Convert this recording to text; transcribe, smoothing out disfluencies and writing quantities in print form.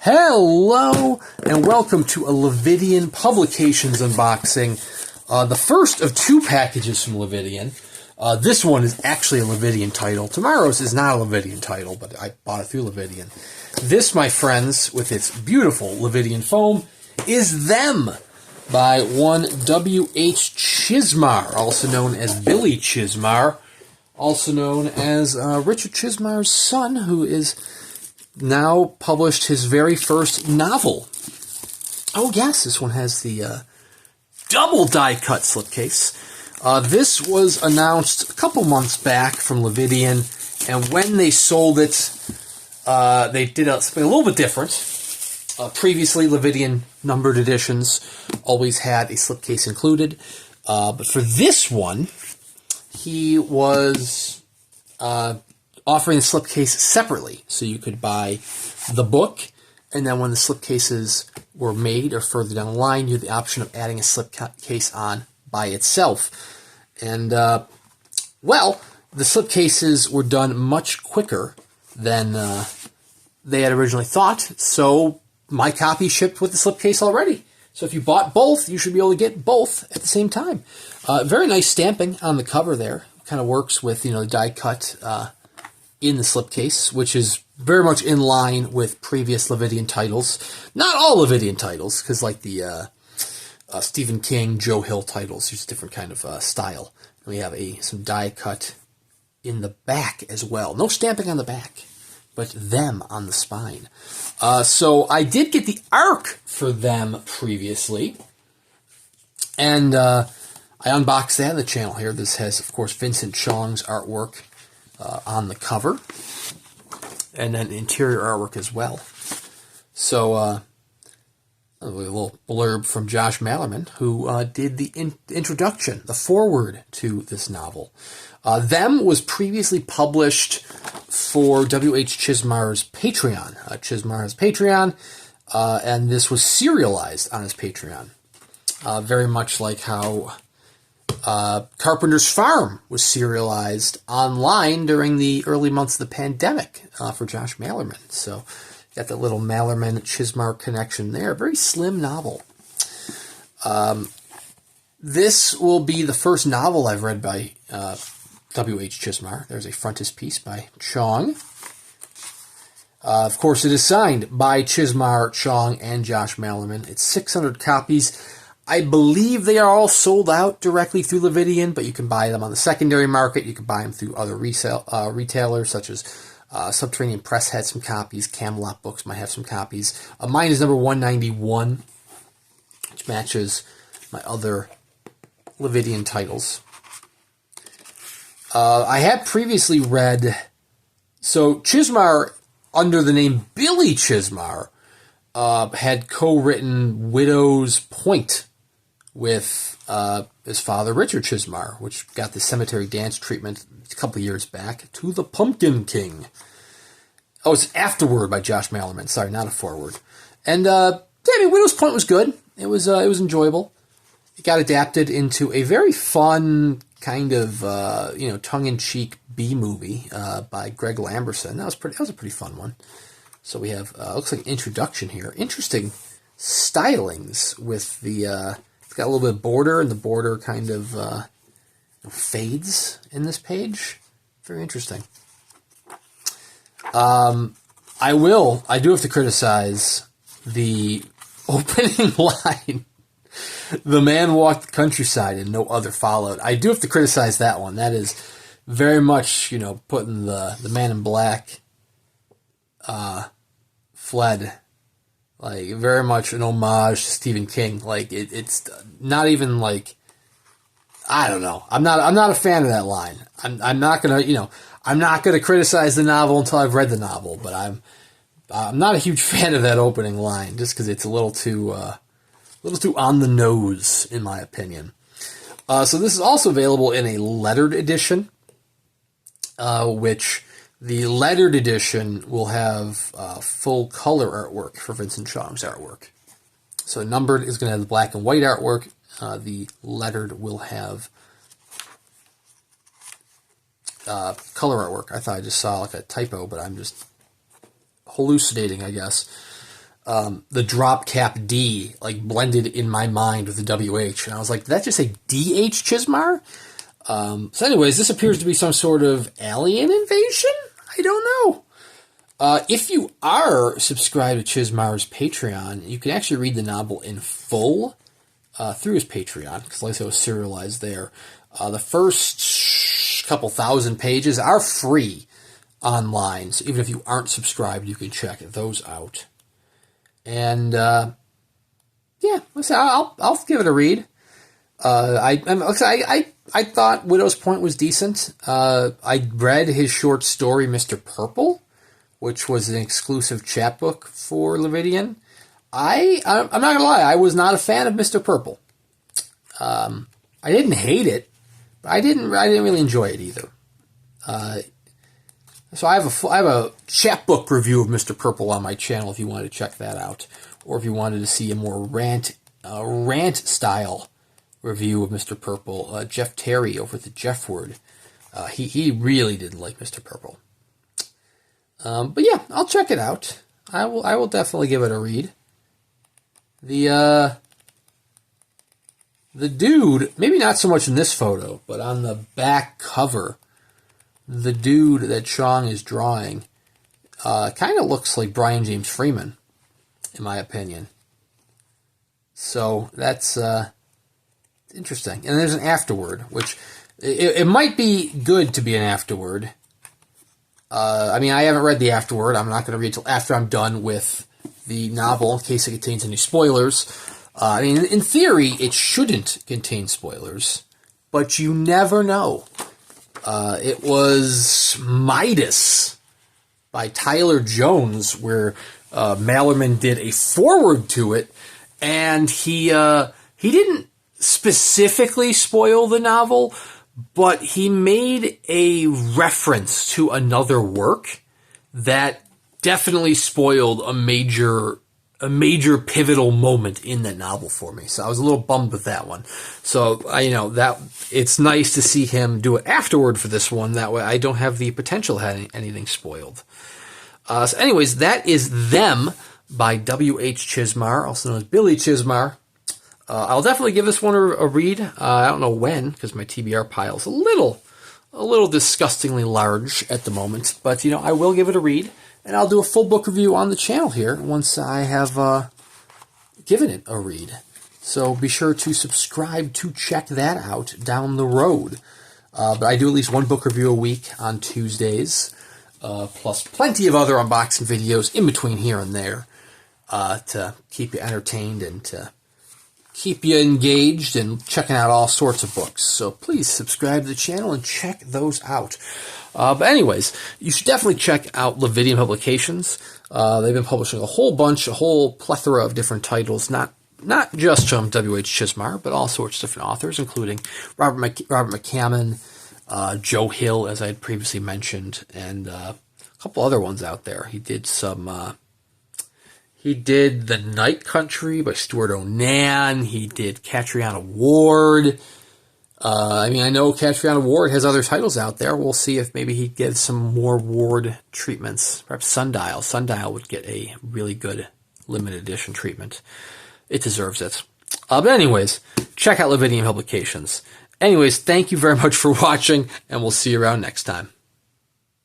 Hello, and welcome to a Lividian Publications unboxing. The first of two packages from Lividian. This one is actually a Lividian title. Tomorrow's is not a Lividian title, but I bought it through Lividian. This, my friends, with its beautiful Lividian foam, is Them by one W.H. Chizmar, also known as Billy Chizmar, also known as Richard Chizmar's son, who is now published his very first novel. Oh yes, this one has the double die-cut slipcase. This was announced a couple months back from Lividian, and when they sold it, they did something a little bit different. Previously, Lividian numbered editions always had a slipcase included, but for this one, he was offering the slipcase separately, so you could buy the book, and then when the slipcases were made or further down the line, you had the option of adding a slipcase on by itself. And, well, the slipcases were done much quicker than they had originally thought, so my copy shipped with the slipcase already. So if you bought both, you should be able to get both at the same time. Very nice stamping on the cover there. Kind of works with, the die cut in the slipcase, which is very much in line with previous Lividian titles. Not all Lividian titles, because like the Stephen King, Joe Hill titles, there's a different kind of style. And we have some die cut in the back as well. No stamping on the back, but Them on the spine. So I did get the arc for Them previously, and I unboxed that on the channel here. This has, of course, Vincent Chong's artwork on the cover, and then interior artwork as well. So, a little blurb from Josh Malerman, who did the introduction, the foreword to this novel. Them was previously published for W.H. Chizmar's Patreon. Chizmar has Patreon, and this was serialized on his Patreon. Very much like how Carpenter's Farm was serialized online during the early months of the pandemic for Josh Malerman. So, got that little Malerman-Chizmar connection there. Very slim novel. This will be the first novel I've read by W.H. Chizmar. There's a frontispiece by Chong. Of course, it is signed by Chizmar, Chong, and Josh Malerman. It's 600 copies. I believe they are all sold out directly through Lividian, but you can buy them on the secondary market. You can buy them through other retailers, such as Subterranean Press had some copies. Camelot Books might have some copies. Mine is number 191, which matches my other Lividian titles. I had previously read, so Chizmar, under the name Billy Chizmar, had co-written Widow's Point with his father, Richard Chizmar, which got the Cemetery Dance treatment a couple of years back, To the Pumpkin King. Oh, it's Afterward by Josh Malerman. Sorry, not a foreword. And, Widow's Point was good. It was enjoyable. It got adapted into a very fun kind of, tongue-in-cheek B-movie by Greg Lamberson. That was a pretty fun one. So we have, looks like an introduction here. Interesting stylings with the, it's got a little bit of border, and the border kind of fades in this page. Very interesting. I do have to criticize the opening line. The man walked the countryside and no other followed. I do have to criticize that one. That is very much, putting the man in black fled, like very much an homage to Stephen King. Like it's not even like, I don't know. I'm not a fan of that line. I'm not gonna criticize the novel until I've read the novel. But I'm not a huge fan of that opening line, just because it's a little too on the nose, in my opinion. So this is also available in a lettered edition, which the lettered edition will have full color artwork for Vincent Chong's artwork. So numbered is going to have the black and white artwork. The lettered will have color artwork. I thought I just saw like a typo, but I'm just hallucinating, I guess. the drop cap D like blended in my mind with the WH, and I was like, did that just say DH Chizmar? So anyways, this appears to be some sort of alien invasion? I don't know. If you are subscribed to Chizmar's Patreon, you can actually read the novel in full through his Patreon, because like I said, it was serialized there. The first couple thousand pages are free online, so even if you aren't subscribed, you can check those out. And yeah, I'll give it a read. I thought Widow's Point was decent. I read his short story, Mr. Purple, which was an exclusive chapbook for Lividian. I'm not gonna lie, I was not a fan of Mr. Purple. I didn't hate it, but I didn't really enjoy it either. So I have a chapbook review of Mr. Purple on my channel if you wanted to check that out, or if you wanted to see a more rant style review of Mr. Purple. Jeff Terry over at the Jeffward, he really didn't like Mr. Purple. But yeah, I'll check it out. I will definitely give it a read. The dude, maybe not so much in this photo, but on the back cover, the dude that Chong is drawing kind of looks like Brian James Freeman, in my opinion. So that's interesting. And there's an afterword, which it might be good to be an afterword. I mean, I haven't read the afterword. I'm not going to read it until after I'm done with the novel, in case it contains any spoilers. I mean, in theory, it shouldn't contain spoilers, but you never know. It was Midas by Tyler Jones, where Malerman did a foreword to it, and he didn't specifically spoil the novel, but he made a reference to another work that definitely spoiled a major pivotal moment in that novel for me. So I was a little bummed with that one. So that it's nice to see him do it afterward for this one. That way I don't have the potential of having anything spoiled. So anyways, that is Them by W.H. Chizmar, also known as Billy Chizmar. I'll definitely give this one a read. I don't know when, because my TBR pile is a little disgustingly large at the moment. But I will give it a read. And I'll do a full book review on the channel here once I have given it a read. So be sure to subscribe to check that out down the road. But I do at least one book review a week on Tuesdays, plus plenty of other unboxing videos in between here and there to keep you entertained and to keep you engaged and checking out all sorts of books. So please subscribe to the channel and check those out. But anyways, you should definitely check out Lividian Publications. They've been publishing a whole plethora of different titles, not just from W.H. Chizmar, but all sorts of different authors, including Robert McCammon, Joe Hill, as I had previously mentioned, and a couple other ones out there. He did The Night Country by Stuart Onan. He did Catriona Ward. I know Catriona Ward has other titles out there. We'll see if maybe he gets some more Ward treatments. Perhaps Sundial. Sundial would get a really good limited edition treatment. It deserves it. But anyways, check out Lividian Publications. Anyways, thank you very much for watching, and we'll see you around next time.